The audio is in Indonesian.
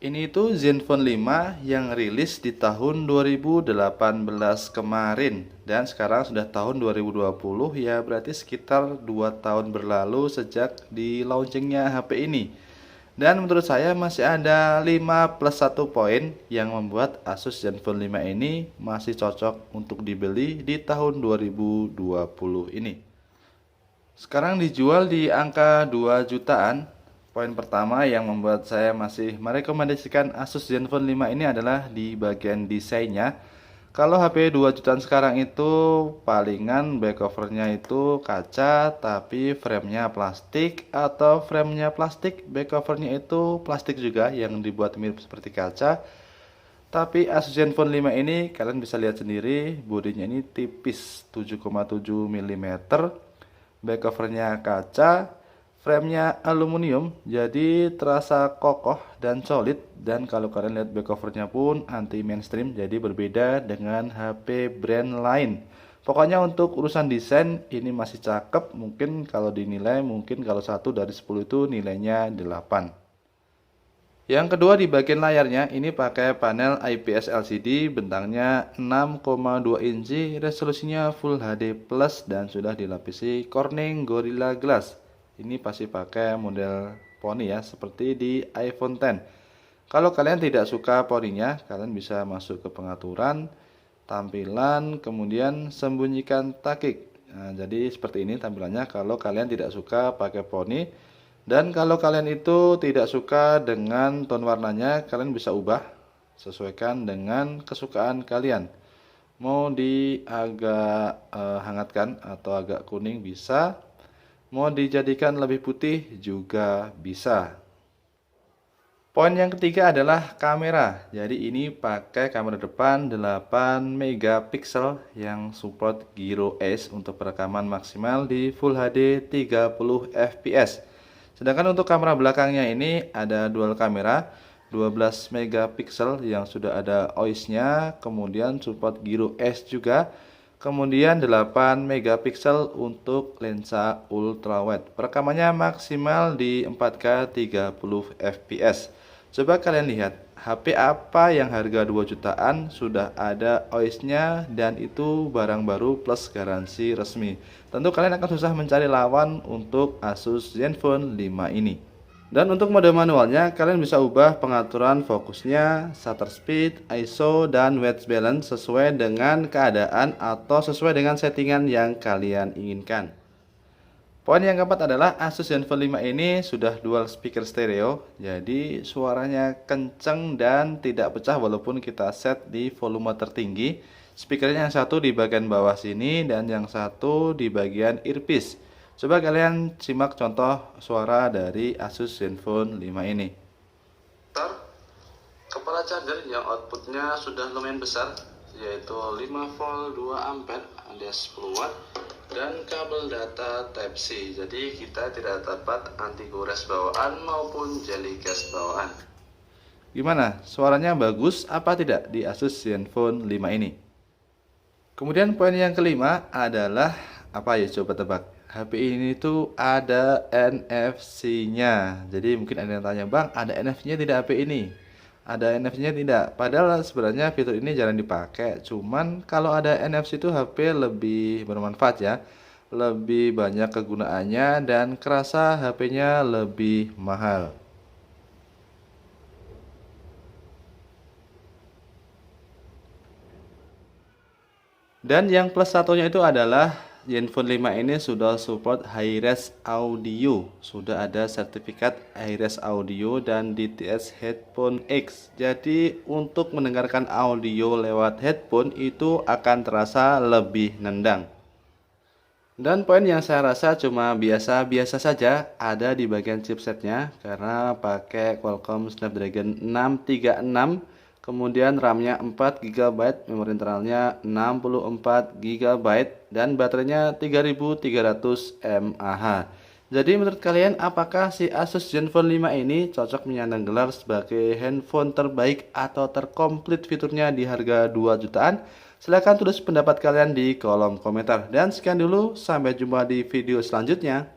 Ini itu Zenfone 5 yang rilis di tahun 2018 kemarin. Dan sekarang sudah tahun 2020, ya berarti sekitar 2 tahun berlalu sejak di launchingnya HP ini. Dan menurut saya masih ada 5 plus 1 poin yang membuat Asus Zenfone 5 ini masih cocok untuk dibeli di tahun 2020 ini. Sekarang dijual di angka 2 jutaan. Poin pertama yang membuat saya masih merekomendasikan Asus Zenfone 5 ini adalah di bagian desainnya. Kalau HP 2 jutaan sekarang itu palingan back covernya itu kaca tapi framenya plastik, atau framenya plastik back covernya itu plastik juga yang dibuat mirip seperti kaca. Tapi Asus Zenfone 5 ini kalian bisa lihat sendiri, bodinya ini tipis 7,7 mm, back covernya kaca, framenya aluminium, jadi terasa kokoh dan solid. Dan kalau kalian lihat back covernya pun anti mainstream, jadi berbeda dengan HP brand lain. Pokoknya untuk urusan desain ini masih cakep. Mungkin kalau dinilai, mungkin kalau 1 dari 10 itu nilainya 8. Yang kedua, di bagian layarnya ini pakai panel IPS LCD, bentangnya 6,2 inci, resolusinya Full HD Plus dan sudah dilapisi Corning Gorilla Glass. Ini pasti pakai model poni ya, seperti di iPhone X. Kalau kalian tidak suka poninya, kalian bisa masuk ke pengaturan, tampilan, kemudian sembunyikan takik. Nah, jadi seperti ini tampilannya kalau kalian tidak suka pakai poni. Dan kalau kalian itu tidak suka dengan tone warnanya, kalian bisa ubah sesuaikan dengan kesukaan kalian. Mau di agak hangatkan atau agak kuning bisa. Mau dijadikan lebih putih juga bisa. Poin yang ketiga adalah kamera. Jadi ini pakai kamera depan 8 megapiksel yang support gyro Ace untuk perekaman maksimal di Full HD 30 fps. Sedangkan untuk kamera belakangnya ini ada dual kamera 12 megapiksel yang sudah ada OIS-nya, kemudian support gyro Ace juga. Kemudian 8 megapiksel untuk lensa ultrawide. Perekamannya maksimal di 4K 30 fps. Coba kalian lihat, HP apa yang harga 2 jutaan sudah ada OIS-nya dan itu barang baru plus garansi resmi. Tentu kalian akan susah mencari lawan untuk Asus Zenfone 5 ini. Dan untuk mode manualnya, kalian bisa ubah pengaturan fokusnya, shutter speed, ISO, dan white balance sesuai dengan keadaan atau sesuai dengan settingan yang kalian inginkan. Poin yang keempat adalah Asus Zenfone 5 ini sudah dual speaker stereo, jadi suaranya kenceng dan tidak pecah walaupun kita set di volume tertinggi. Speakernya yang satu di bagian bawah sini dan yang satu di bagian earpiece. Coba kalian simak contoh suara dari Asus Zenfone 5 ini. Kepala charger yang outputnya sudah lumayan besar, yaitu 5 volt 2 ampere alias 10 watt, dan kabel data Type-C. Jadi kita tidak dapat anti gores bawaan maupun jellycase bawaan. Gimana? Suaranya bagus apa tidak di Asus Zenfone 5 ini? Kemudian poin yang kelima adalah apa ya, coba tebak. HP ini tuh ada NFC-nya. Jadi mungkin ada yang tanya, "Bang, ada NFC-nya tidak HP ini?" Ada NFC-nya tidak. Padahal sebenarnya fitur ini jarang dipakai. Cuman kalau ada NFC itu HP lebih bermanfaat ya. Lebih banyak kegunaannya dan kerasa HP-nya lebih mahal. Dan yang plus satunya itu adalah Zenfone 5 ini sudah support high-res audio. Sudah ada sertifikat high-res audio dan DTS Headphone X. Jadi untuk mendengarkan audio lewat headphone itu akan terasa lebih nendang. Dan poin yang saya rasa cuma biasa-biasa saja ada di bagian chipsetnya, karena pakai Qualcomm Snapdragon 636. Kemudian RAM-nya 4 GB, memori internalnya 64 GB, dan baterainya 3300 mAh. Jadi menurut kalian apakah si Asus Zenfone 5 ini cocok menyandang gelar sebagai handphone terbaik atau terkomplit fiturnya di harga 2 jutaan? Silahkan tulis pendapat kalian di kolom komentar. Dan sekian dulu, sampai jumpa di video selanjutnya.